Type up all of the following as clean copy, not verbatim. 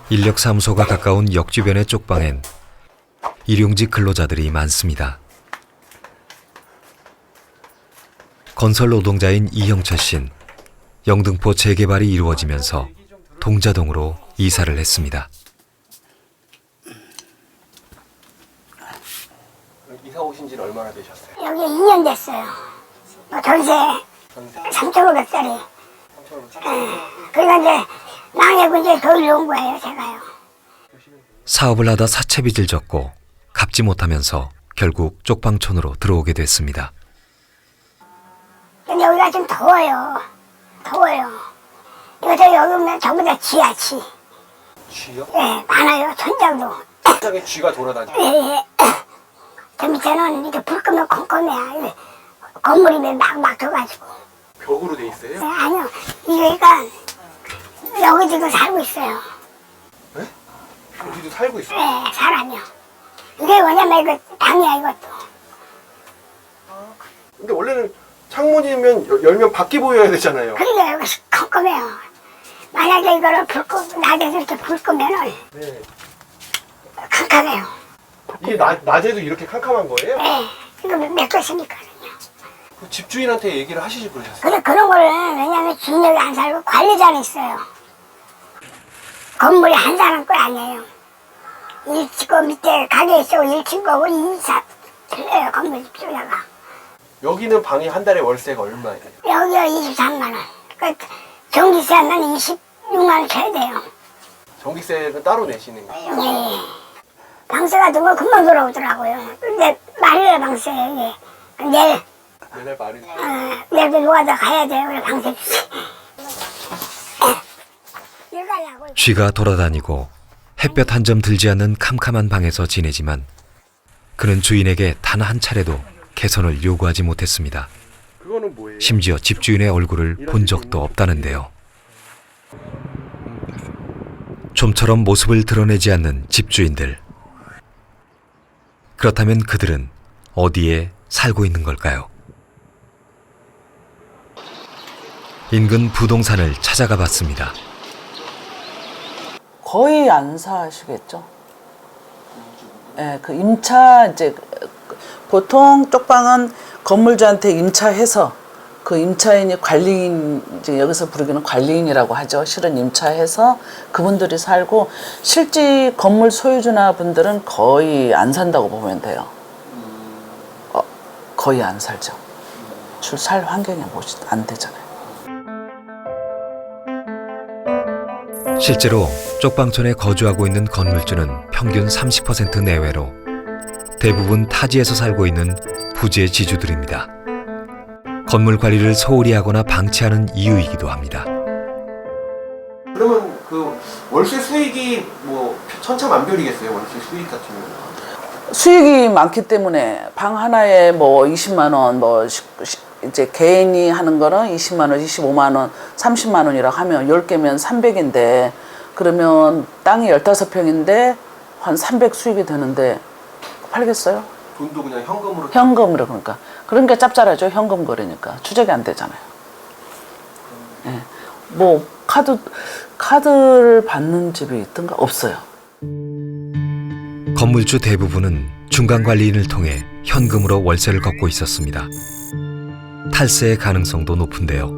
인력사무소가 가까운 역 주변의 쪽방엔 일용직 근로자들이 많습니다. 건설 노동자인 이형철 씨는 영등포 재개발이 이루어지면서 동자동으로 이사를 했습니다. 이사 오신 지는 얼마나 되셨어요? 여기 2년 됐어요. 전세 3,500짜리. 그러니까 이제 망해고 이제 거기로 온 거예요, 제가요. 사업을 하다 사채빚을 졌고 갚지 못하면서 결국 쪽방촌으로 들어오게 됐습니다. 근데 여기가 좀 더워요. 더워요. 이거 여기 오면 전부 다 쥐야, 쥐. 쥐요? 예, 많아요. 천장도. 천장에 쥐가 돌아다니고. 예. 저 밑에는 이렇게 불 끄면 컴컴해요. 건물이 막 막혀가지고. 벽으로 돼 있어요? 예, 아니요. 그러니까 여기 지금 살고 있어요. 네? 여기도 살고 있어요? 예, 사람이요. 이게 뭐냐면 이거 방이야, 이것도. 근데 원래는 창문이면 열면 밖이 보여야 되잖아요. 그러니까 여기 컴컴해요. 만약에 이거를 낮에서 이렇게 불 끄면은 네. 캄캄해요. 이게 낮에도 이렇게 캄캄한 거예요? 예, 이거 메꿨으니까요. 그 집주인한테 얘기를 하시지 그러셨어요? 근데 그런 거를 왜냐면 주인이 안 살고 관리자는 있어요. 건물이 한 사람 거 아니에요. 1층 거 밑에 가게 있고 1층 거고 2사 틀려요, 건물 집주자가. 여기는 방이 한 달에 월세가 얼마예요? 여기가 23만 원. 그러니까 전기세 하면 26만 원 줘야 돼요. 전기세는 따로 내시는 거예요? 네. 방세 같은 거 금방 들어오더라고요. 근데 말이에요, 방세. 예. 내일, 맨날 말이 내일도 노가다 가야 돼요. 그래, 방세 주세요. 일 가려고. 쥐가 돌아다니고 햇볕 한 점 들지 않는 캄캄한 방에서 지내지만 그는 주인에게 단 한 차례도 개선을 요구하지 못했습니다. 그거는 뭐예요? 심지어 집주인의 얼굴을 본 적도 없다는데요. 좀처럼 모습을 드러내지 않는 집주인들. 그렇다면 그들은 어디에 살고 있는 걸까요? 인근 부동산을 찾아가 봤습니다. 거의 안 사시겠죠. 예, 그 임차 이제 보통 쪽방은 건물주한테 임차해서 그 임차인이 관리인, 이제 여기서 부르기는 관리인이라고 하죠. 실은 임차해서 그분들이 살고 실제 건물 소유주나 분들은 거의 안 산다고 보면 돼요. 거의 안 살죠. 살 환경이 안 되잖아요. 실제로 쪽방촌에 거주하고 있는 건물주는 평균 30% 내외로 대부분 타지에서 살고 있는 부재 지주들입니다. 건물 관리를 소홀히 하거나 방치하는 이유이기도 합니다. 그러면 그 월세 수익이 뭐 천차만별이겠어요? 월세 수익 같은 경우는? 수익이 많기 때문에 방 하나에 뭐 20만 원, 뭐 이제 개인이 하는 거는 20만 원, 25만 원, 30만 원이라고 하면 10개면 300인데 그러면 땅이 15평인데 한 300 수익이 되는데 팔겠어요? 돈도 그냥 현금으로? 현금으로 그러니까 짭짤하죠. 현금 거래니까 추적이 안 되잖아요. 예. 뭐 카드를 받는 집이 있던가 없어요. 건물주 대부분은 중간관리인을 통해 현금으로 월세를 걷고 있었습니다. 탈세의 가능성도 높은데요.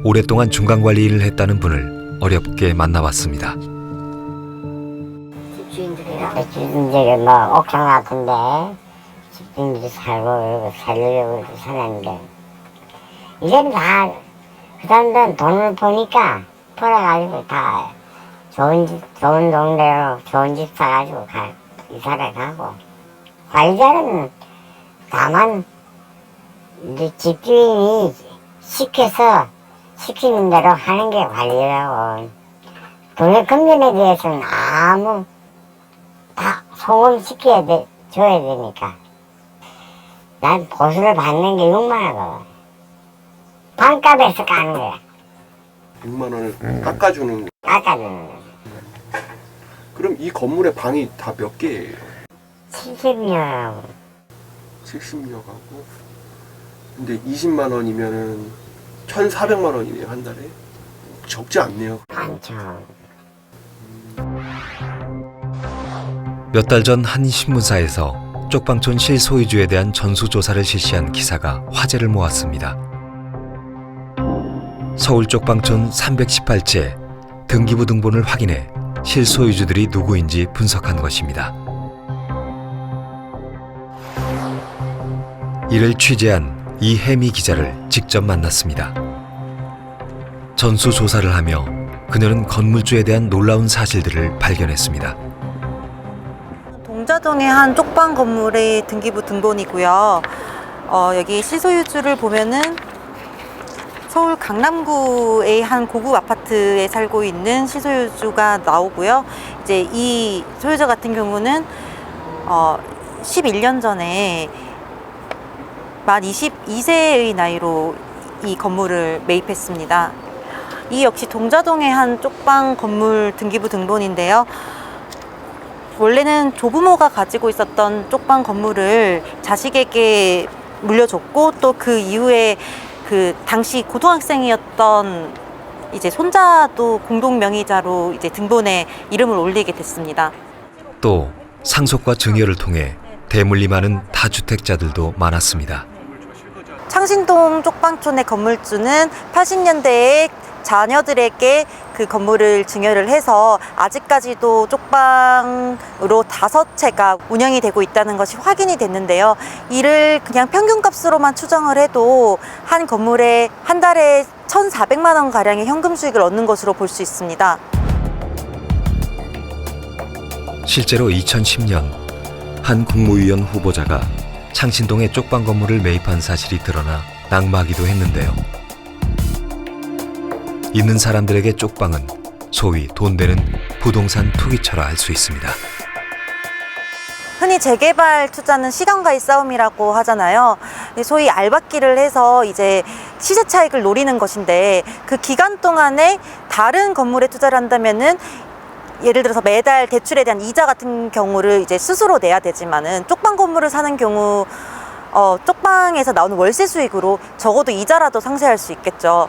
오랫동안 중간관리인을 했다는 분을 어렵게 만나봤습니다. 이제 뭐 옥상 같은데 집주인들이 살고 살려고 사는데 이제는 다 그 사람들은 돈을 버니까 벌어가지고 다 좋은 동네로 좋은 집 사가지고 이사를 가고 관리자는 다만 이제 집주인이 시켜서 시키는 대로 하는 게 관리라고. 동네 금전에 대해서는 아무 다 소금시켜야 줘야 되니까. 난 보수를 받는 게 6만 원이거든. 반값에서 까는 거야. 6만 원을 깎아주는 거. 깎아주는 거야. 그럼 이 건물의 방이 다 몇 개예요? 70년. 70여 가구? 근데 20만 원이면은 1,400만 원이네요, 한 달에. 적지 않네요. 많죠. 몇 달 전 한 신문사에서 쪽방촌 실소유주에 대한 전수조사를 실시한 기사가 화제를 모았습니다. 서울 쪽방촌 318채 등기부 등본을 확인해 실소유주들이 누구인지 분석한 것입니다. 이를 취재한 이혜미 기자를 직접 만났습니다. 전수조사를 하며 그녀는 건물주에 대한 놀라운 사실들을 발견했습니다. 동자동의 한 쪽방 건물의 등기부 등본이고요. 여기 실소유주를 보면은 서울 강남구의 한 고급 아파트에 살고 있는 실소유주가 나오고요. 이제 이 소유자 같은 경우는 11년 전에 만 22세의 나이로 이 건물을 매입했습니다. 이 역시 동자동의 한 쪽방 건물 등기부 등본인데요. 원래는 조부모가 가지고 있었던 쪽방 건물을 자식에게 물려줬고 또 그 이후에 그 당시 고등학생이었던 이제 손자도 공동 명의자로 이제 등본에 이름을 올리게 됐습니다. 또 상속과 증여를 통해 대물림 많은 다주택자들도 많았습니다. 창신동 쪽방촌의 건물주는 80년대에 자녀들에게 그 건물을 증여를 해서 아직까지도 쪽방으로 5채가 운영이 되고 있다는 것이 확인이 됐는데요. 이를 그냥 평균값으로만 추정을 해도 한 건물에 한 달에 1,400만 원 가량의 현금 수익을 얻는 것으로 볼 수 있습니다. 실제로 2010년 한 국무위원 후보자가 창신동에 쪽방 건물을 매입한 사실이 드러나 낙마하기도 했는데요. 있는 사람들에게 쪽방은 소위 돈 되는 부동산 투기처라 할 수 있습니다. 흔히 재개발 투자는 시간과의 싸움이라고 하잖아요. 소위 알박기를 해서 이제 시세 차익을 노리는 것인데 그 기간 동안에 다른 건물에 투자를 한다면은 예를 들어서 매달 대출에 대한 이자 같은 경우를 이제 스스로 내야 되지만은 쪽방 건물을 사는 경우 쪽방에서 나오는 월세 수익으로 적어도 이자라도 상쇄할 수 있겠죠.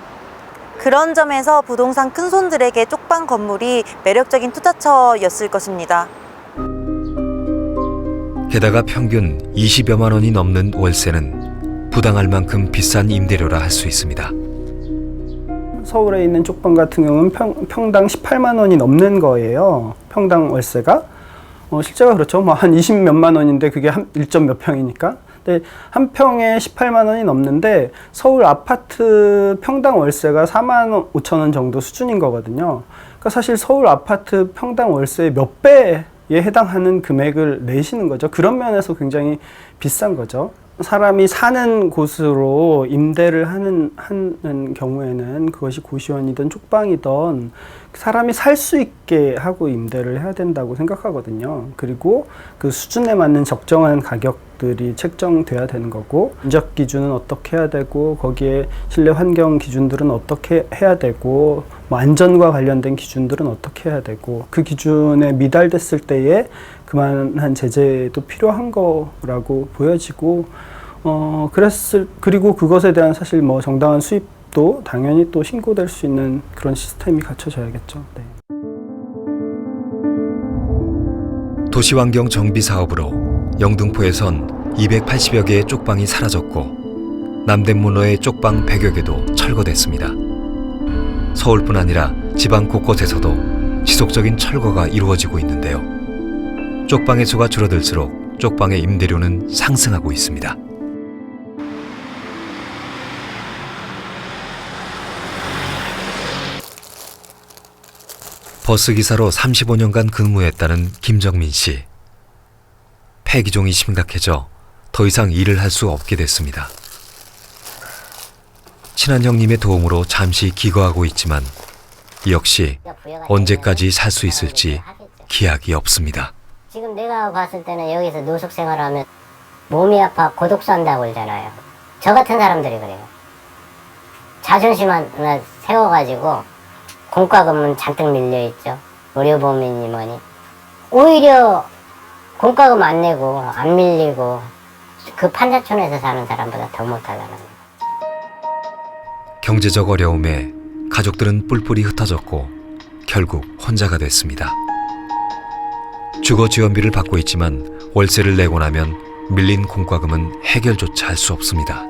그런 점에서 부동산 큰손들에게 쪽방 건물이 매력적인 투자처였을 것입니다. 게다가 평균 20여만 원이 넘는 월세는 부당할 만큼 비싼 임대료라 할 수 있습니다. 서울에 있는 쪽방 같은 경우는 평당 18만 원이 넘는 거예요. 평당 월세가. 실제가 그렇죠. 뭐 한 20 몇만 원인데 그게 한 1점 몇 평이니까. 근데 한 평에 18만 원이 넘는데 서울 아파트 평당 월세가 4만 5천 원 정도 수준인 거거든요. 그러니까 사실 서울 아파트 평당 월세의 몇 배에 해당하는 금액을 내시는 거죠. 그런 면에서 굉장히 비싼 거죠. 사람이 사는 곳으로 임대를 하는 경우에는 그것이 고시원이든 쪽방이든 사람이 살 수 있게 하고 임대를 해야 된다고 생각하거든요. 그리고 그 수준에 맞는 적정한 가격들이 책정돼야 되는 거고, 인적 기준은 어떻게 해야 되고, 거기에 실내 환경 기준들은 어떻게 해야 되고, 뭐 안전과 관련된 기준들은 어떻게 해야 되고, 그 기준에 미달됐을 때에 그만한 제재도 필요한 거라고 보여지고, 그리고 그것에 대한 사실 뭐 정당한 수입도 당연히 또 신고될 수 있는 그런 시스템이 갖춰져야겠죠. 네. 도시환경 정비 사업으로 영등포에선 280여 개의 쪽방이 사라졌고 남대문로의 쪽방 100여 개도 철거됐습니다. 서울뿐 아니라 지방 곳곳에서도 지속적인 철거가 이루어지고 있는데요. 쪽방의 수가 줄어들수록 쪽방의 임대료는 상승하고 있습니다. 버스기사로 35년간 근무했다는 김정민 씨. 폐기종이 심각해져 더 이상 일을 할 수 없게 됐습니다. 친한 형님의 도움으로 잠시 기거하고 있지만 역시 언제까지 살 수 있을지 기약이 없습니다. 지금 내가 봤을 때는 여기서 노숙 생활하면 몸이 아파 고독산다고 그러잖아요. 저 같은 사람들이 그래요. 자존심 하나 세워가지고 공과금은 잔뜩 밀려있죠. 의료보험이니 뭐니. 오히려 공과금 안 내고 안 밀리고 그 판자촌에서 사는 사람보다 더 못하다는 거예요. 경제적 어려움에 가족들은 뿔뿔이 흩어졌고 결국 혼자가 됐습니다. 주거 지원비를 받고 있지만 월세를 내고 나면 밀린 공과금은 해결조차 할 수 없습니다.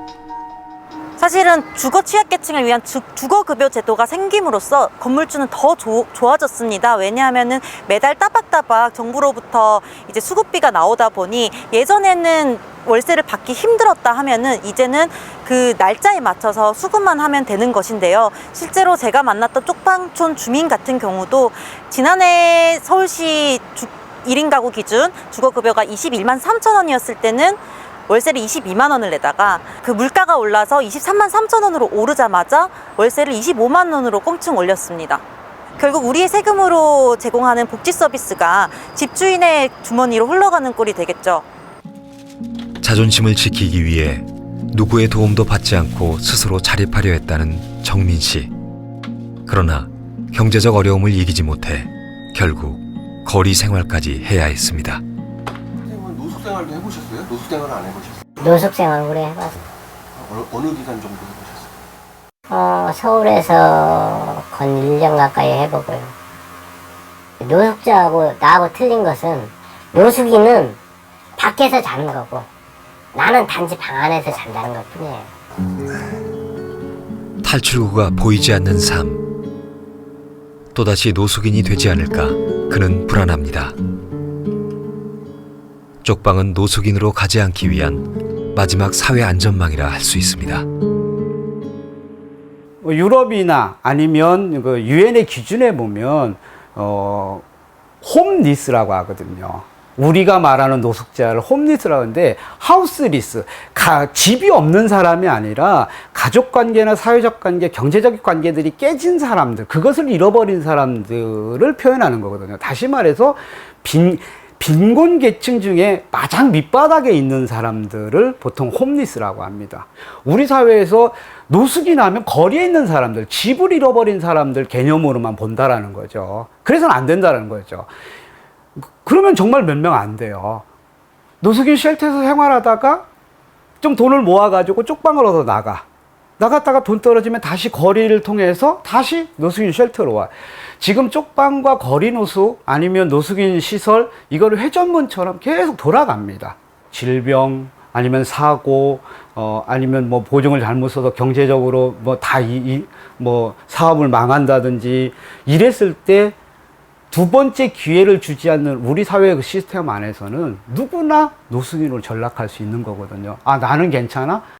사실은 주거 취약계층을 위한 주거급여 제도가 생김으로써 건물주는 더 좋아졌습니다. 왜냐하면은 매달 따박따박 정부로부터 이제 수급비가 나오다 보니 예전에는 월세를 받기 힘들었다 하면은 이제는 그 날짜에 맞춰서 수급만 하면 되는 것인데요. 실제로 제가 만났던 쪽방촌 주민 같은 경우도 지난해 서울시 1인 가구 기준 주거급여가 21만 3천 원이었을 때는 월세를 22만 원을 내다가 그 물가가 올라서 23만 3천 원으로 오르자마자 월세를 25만 원으로 꽁충 올렸습니다. 결국 우리의 세금으로 제공하는 복지 서비스가 집주인의 주머니로 흘러가는 꼴이 되겠죠. 자존심을 지키기 위해 누구의 도움도 받지 않고 스스로 자립하려 했다는 정민 씨. 그러나 경제적 어려움을 이기지 못해 결국 거리 생활까지 해야 했습니다. 선생님은 노숙 생활도 해보셨어요? 노숙 생활은 안 해보셨어요? 노숙 생활 오래 해봤어요. 어느 기간 정도 해보셨어요? 서울에서 건 1년 가까이 해보고요. 노숙자하고 나하고 틀린 것은 노숙인은 밖에서 자는 거고 나는 단지 방 안에서 잔다는 것 뿐이에요. 탈출구가 보이지 않는 삶. 또다시 노숙인이 되지 않을까 그는 불안합니다. 쪽방은 노숙인으로 가지 않기 위한 마지막 사회 안전망이라 할 수 있습니다. 유럽이나 아니면 그 유엔의 기준에 보면 홈리스라고 하거든요. 우리가 말하는 노숙자를 홈리스라고 하는데 하우스리스, 집이 없는 사람이 아니라 가족관계나 사회적 관계, 경제적 관계들이 깨진 사람들, 그것을 잃어버린 사람들을 표현하는 거거든요. 다시 말해서 빈곤 계층 중에 마장 밑바닥에 있는 사람들을 보통 홈리스라고 합니다. 우리 사회에서 노숙인 하면 거리에 있는 사람들, 집을 잃어버린 사람들 개념으로만 본다라는 거죠. 그래서는 안 된다는 거죠. 그러면 정말 몇 명 안 돼요. 노숙인 쉘터에서 생활하다가 좀 돈을 모아가지고 쪽방을 얻어 나갔다가 돈 떨어지면 다시 거리를 통해서 다시 노숙인 쉘터로 와. 지금 쪽방과 거리 노숙 아니면 노숙인 시설 이거를 회전문처럼 계속 돌아갑니다. 질병 아니면 사고 아니면 뭐 보증을 잘못 써서 경제적으로 뭐 사업을 망한다든지 이랬을 때 두 번째 기회를 주지 않는 우리 사회의 그 시스템 안에서는 누구나 노숙인으로 전락할 수 있는 거거든요. 아, 나는 괜찮아?